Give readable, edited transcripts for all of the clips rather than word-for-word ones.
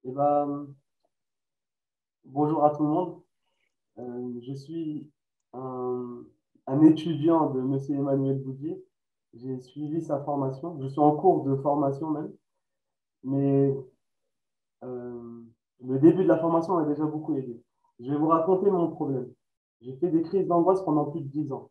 Eh ben, bonjour à tout le monde. Je suis un, un étudiant de Monsieur Emmanuel Boudier. J'ai suivi sa formation. Je suis en cours de formation même. Mais euh, le début de la formation m'a déjà beaucoup aidé. Je vais vous raconter mon problème. J'ai fait des crises d'angoisse pendant plus de 10 ans.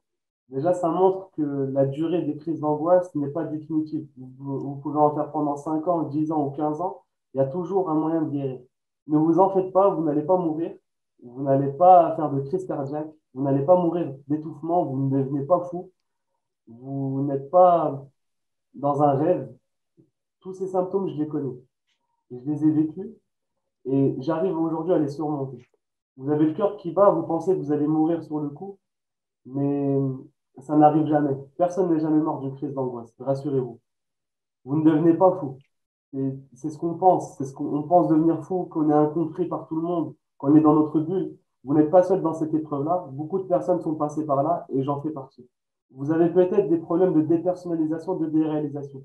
Déjà, ça montre que la durée des crises d'angoisse n'est pas définitive. Vous pouvez en faire pendant 5 ans, 10 ans ou 15 ans. Il y a toujours un moyen de guérir. Ne vous en faites pas, vous n'allez pas mourir. Vous n'allez pas faire de crise cardiaque. Vous n'allez pas mourir d'étouffement. Vous ne devenez pas fou. Vous n'êtes pas dans un rêve. Tous ces symptômes, je les connais. Je les ai vécus et j'arrive aujourd'hui à les surmonter. Vous avez le cœur qui bat, vous pensez que vous allez mourir sur le coup, mais ça n'arrive jamais. Personne n'est jamais mort d'une crise d'angoisse, rassurez-vous. Vous ne devenez pas fou. C'est ce qu'on pense. C'est ce qu'on pense devenir fou, qu'on est incompris par tout le monde, qu'on est dans notre bulle. Vous n'êtes pas seul dans cette épreuve-là. Beaucoup de personnes sont passées par là et j'en fais partie. Vous avez peut-être des problèmes de dépersonnalisation, de déréalisation.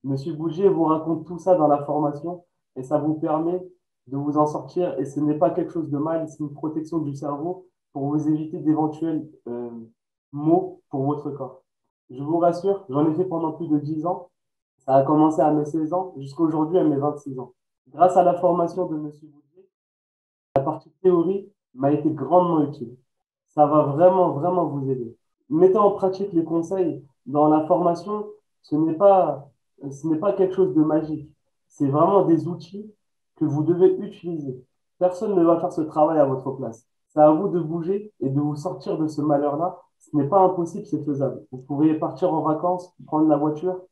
Monsieur Bougier vous raconte tout ça dans la formation et ça vous permet de vous en sortir. Et ce n'est pas quelque chose de mal, c'est une protection du cerveau pour vous éviter d'éventuels maux pour votre corps. Je vous rassure, j'en ai fait pendant plus de 10 ans. Ça a commencé à mes 16 ans jusqu'à aujourd'hui à mes 26 ans. Grâce à la formation de Monsieur Boudier, la partie théorie m'a été grandement utile. Ça va vraiment, vraiment vous aider. Mettez en pratique les conseils dans la formation. Ce n'est pas, ce n'est pas quelque chose de magique. C'est vraiment des outils que vous devez utiliser. Personne ne va faire ce travail à votre place. C'est à vous de bouger et de vous sortir de ce malheur-là. Ce n'est pas impossible, c'est faisable. Vous pourriez partir en vacances, prendre la voiture.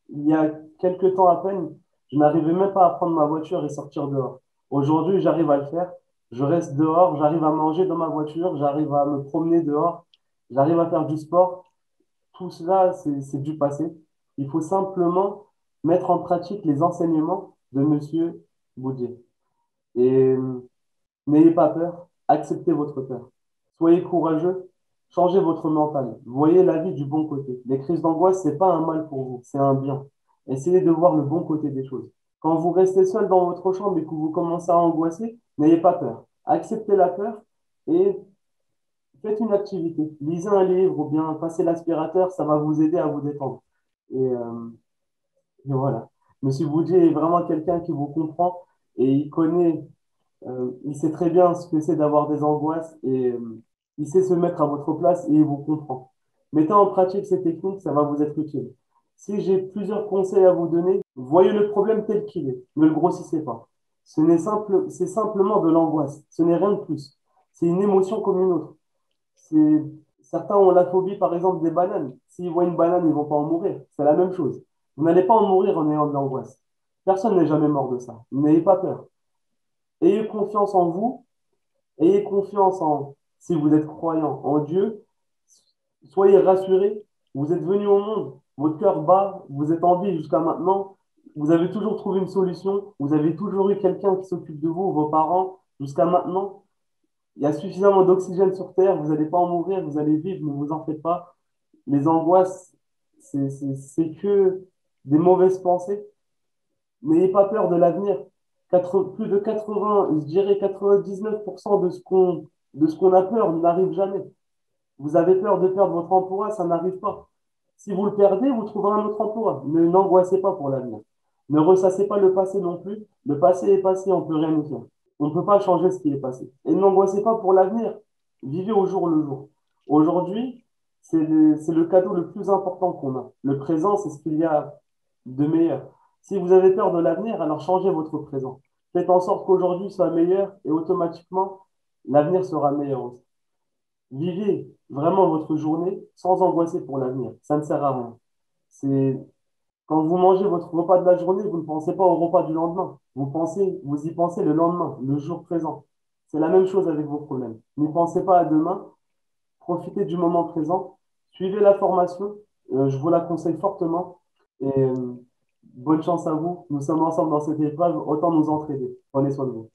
Il y a quelques temps à peine, je n'arrivais même pas à prendre ma voiture et sortir dehors. Aujourd'hui, j'arrive à le faire. Je reste dehors, j'arrive à manger dans ma voiture, j'arrive à me promener dehors, j'arrive à faire du sport. Tout cela, c'est du passé. Il faut simplement mettre en pratique les enseignements de Monsieur Boudier. Et n'ayez pas peur, acceptez votre peur. Soyez courageux, changez votre mental. Voyez la vie du bon côté. Les crises d'angoisse, c'est pas un mal pour vous, c'est un bien. Essayez de voir le bon côté des choses. Quand vous restez seul dans votre chambre et que vous commencez à angoisser, n'ayez pas peur. Acceptez la peur et faites une activité. Lisez un livre ou bien passez l'aspirateur, ça va vous aider à vous détendre. Et voilà. Monsieur Boudier est vraiment quelqu'un qui vous comprend et il connaît il sait très bien ce que c'est d'avoir des angoisses et il sait se mettre à votre place et il vous comprend. Mettez en pratique ces techniques, ça va vous être utile. Si j'ai plusieurs conseils à vous donner, voyez le problème tel qu'il est. Ne le grossissez pas. C'est simplement de l'angoisse. Ce n'est rien de plus. C'est une émotion comme une autre. C'est, certains ont la phobie, par exemple, des bananes. S'ils voient une banane, ils ne vont pas en mourir. C'est la même chose. Vous n'allez pas en mourir en ayant de l'angoisse. Personne n'est jamais mort de ça. N'ayez pas peur. Ayez confiance en vous. Ayez confiance en, si vous êtes croyant en Dieu, soyez rassurés. Vous êtes venu au monde, votre cœur bat, vous êtes en vie jusqu'à maintenant. Vous avez toujours trouvé une solution. Vous avez toujours eu quelqu'un qui s'occupe de vous, vos parents, jusqu'à maintenant. Il y a suffisamment d'oxygène sur Terre. Vous n'allez pas en mourir, vous allez vivre, ne vous en faites pas. Les angoisses, c'est que des mauvaises pensées. N'ayez pas peur de l'avenir. Plus de 80, je dirais 99% de ce qu'on a peur n'arrive jamais. Vous avez peur de perdre votre emploi, ça n'arrive pas. Si vous le perdez, vous trouverez un autre emploi. Ne n'angoissez pas pour l'avenir. Ne ressassez pas le passé non plus. Le passé est passé, on ne peut rien y faire. On ne peut pas changer ce qui est passé. Et n'angoissez pas pour l'avenir. Vivez au jour le jour. Aujourd'hui, c'est le cadeau le plus important qu'on a. Le présent, c'est ce qu'il y a de meilleur. Si vous avez peur de l'avenir, alors changez votre présent. Faites en sorte qu'aujourd'hui soit meilleur et automatiquement, l'avenir sera meilleur aussi. Vivez vraiment votre journée sans angoisser pour l'avenir. Ça ne sert à rien. C'est quand vous mangez votre repas de la journée, vous ne pensez pas au repas du lendemain. Vous y pensez le lendemain, le jour présent. C'est la même chose avec vos problèmes. Ne pensez pas à demain. Profitez du moment présent. Suivez la formation. Je vous la conseille fortement. Et bonne chance à vous. Nous sommes ensemble dans cette épreuve. Autant nous entraider. Prenez soin de vous.